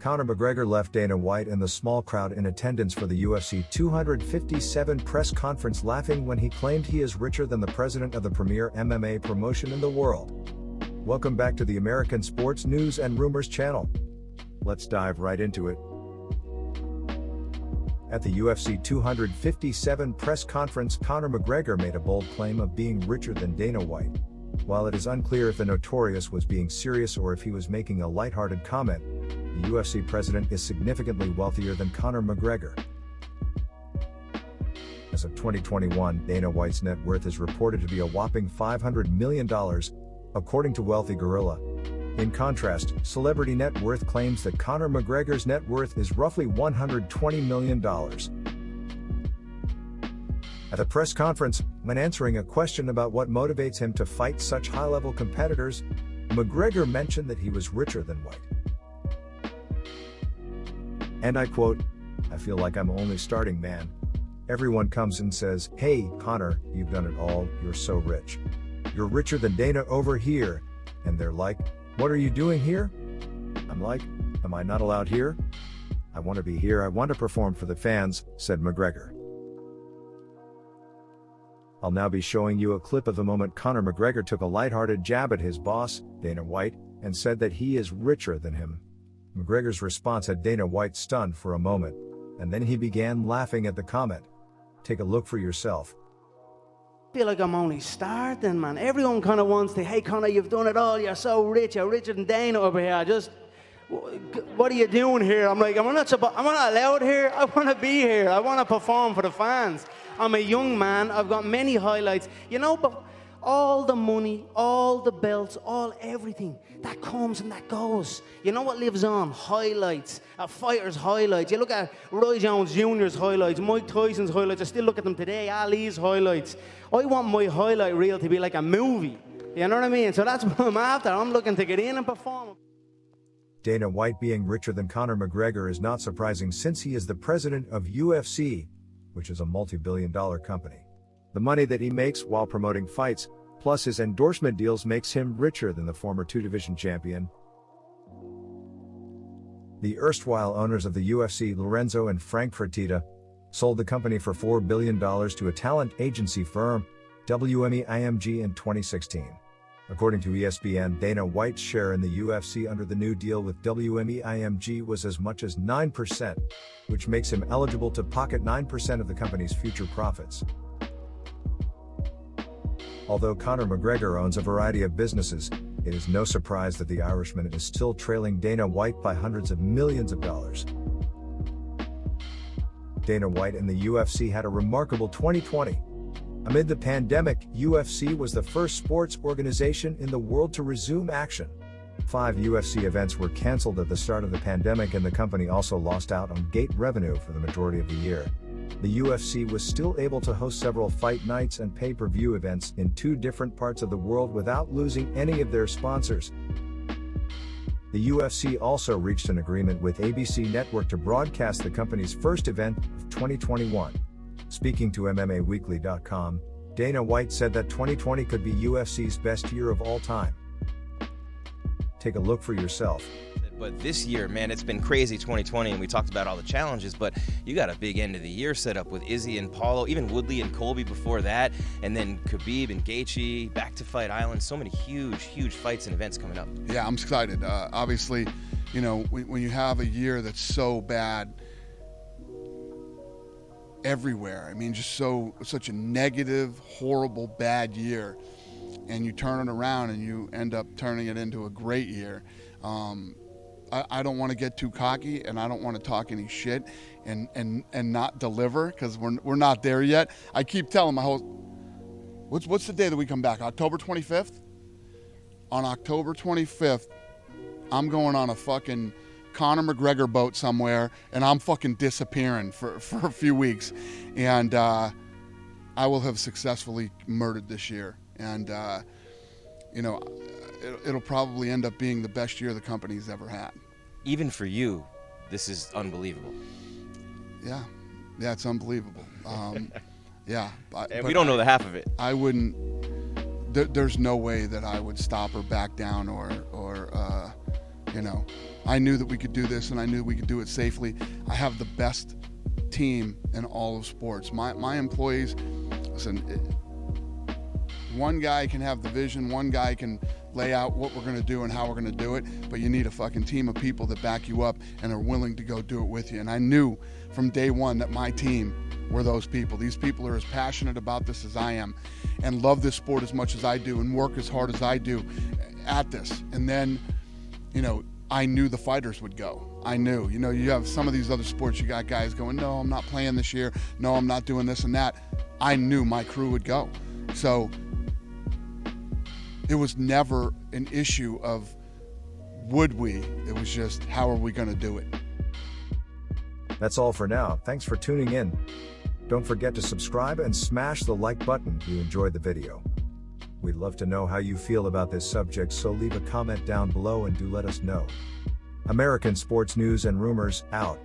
Conor McGregor left Dana White and the small crowd in attendance for the UFC 257 press conference laughing when he claimed he is richer than the president of the premier MMA promotion in the world. Welcome back to the American Sports News and Rumors channel. Let's dive right into it. At the UFC 257 press conference, Conor McGregor made a bold claim of being richer than Dana White. While it is unclear if the Notorious was being serious or if he was making a lighthearted comment, the UFC president is significantly wealthier than Conor McGregor. As of 2021, Dana White's net worth is reported to be a whopping $500 million, according to Wealthy Gorilla. In contrast, Celebrity Net Worth claims that Conor McGregor's net worth is roughly $120 million. At the press conference, when answering a question about what motivates him to fight such high-level competitors, McGregor mentioned that he was richer than White. And I quote, "I feel like I'm only starting, man. Everyone comes and says, 'Hey, Conor, you've done it all, you're so rich. You're richer than Dana over here.' And they're like, 'What are you doing here?' I'm like, 'Am I not allowed here? I want to be here, I want to perform for the fans," said McGregor. I'll now be showing you a clip of the moment Conor McGregor took a lighthearted jab at his boss, Dana White, and said that he is richer than him. McGregor's response had Dana White stunned for a moment, and then he began laughing at the comment. Take a look for yourself. I feel like I'm only starting, man. Everyone kind of wants to, "Hey, Conor, you've done it all. You're so rich. You're richer than Dana over here. What are you doing here?" I'm like, am I not allowed here? I want to be here. I want to perform for the fans. I'm a young man. I've got many highlights. But all the money, all the belts, everything, that comes and that goes. You know what lives on? Highlights. A fighter's highlights. You look at Roy Jones Jr.'s highlights, Mike Tyson's highlights. I still look at them today, Ali's highlights. I want my highlight reel to be like a movie. You know what I mean? So that's what I'm after. I'm looking to get in and perform. Dana White being richer than Conor McGregor is not surprising since he is the president of UFC, which is a multi-billion-dollar company. The money that he makes while promoting fights, plus his endorsement deals, makes him richer than the former two-division champion. The erstwhile owners of the UFC, Lorenzo and Frank Fertitta, sold the company for $4 billion to a talent agency firm, WME-IMG, in 2016. According to ESPN, Dana White's share in the UFC under the new deal with WME-IMG was as much as 9%, which makes him eligible to pocket 9% of the company's future profits. Although Conor McGregor owns a variety of businesses, it is no surprise that the Irishman is still trailing Dana White by hundreds of millions of dollars. Dana White and the UFC had a remarkable 2020. Amid the pandemic, UFC was the first sports organization in the world to resume action. 5 UFC events were canceled at the start of the pandemic, and the company also lost out on gate revenue for the majority of the year. The UFC was still able to host several fight nights and pay-per-view events in 2 different parts of the world without losing any of their sponsors. The UFC also reached an agreement with ABC Network to broadcast the company's first event of 2021. Speaking to MMAweekly.com, Dana White said that 2020 could be UFC's best year of all time. Take a look for yourself. But this year, man, it's been crazy, 2020, and we talked about all the challenges, but you got a big end of the year set up with Izzy and Paulo, even Woodley and Colby before that, and then Khabib and Gaethje, back to Fight Island. So many huge fights and events coming up. Yeah, I'm excited. Obviously, when you have a year that's so bad everywhere, just such a negative, horrible, bad year, and you turn it around and you end up turning it into a great year. I don't want to get too cocky, and I don't want to talk any shit and not deliver, because we're not there yet. I keep telling my host, what's the day that we come back? October 25th? On October 25th, I'm going on a fucking Conor McGregor boat somewhere, and I'm fucking disappearing for a few weeks, and I will have successfully murdered this year, and it'll probably end up being the best year the company's ever had. Even for you, this is unbelievable. Yeah, it's unbelievable. Yeah, and we don't know the half of it. I wouldn't. There's no way that I would stop or back down or I knew that we could do this, and I knew we could do it safely. I have the best team in all of sports. My employees, listen, one guy can have the vision, one guy can lay out what we're going to do and how we're going to do it, but you need a fucking team of people that back you up and are willing to go do it with you. And I knew from day one that my team were those people. These people are as passionate about this as I am and love this sport as much as I do and work as hard as I do at this. And then, you know, I knew the fighters would go. I knew, you know, you have some of these other sports, you got guys going, no, I'm not playing this year. No, I'm not doing this and that. I knew my crew would go. So it was never an issue of would we, it was just how are we going to do it. That's all for now. Thanks for tuning in. Don't forget to subscribe and smash the like button if you enjoyed the video. We'd love to know how you feel about this subject, so leave a comment down below and do let us know. American sports news and rumors, out.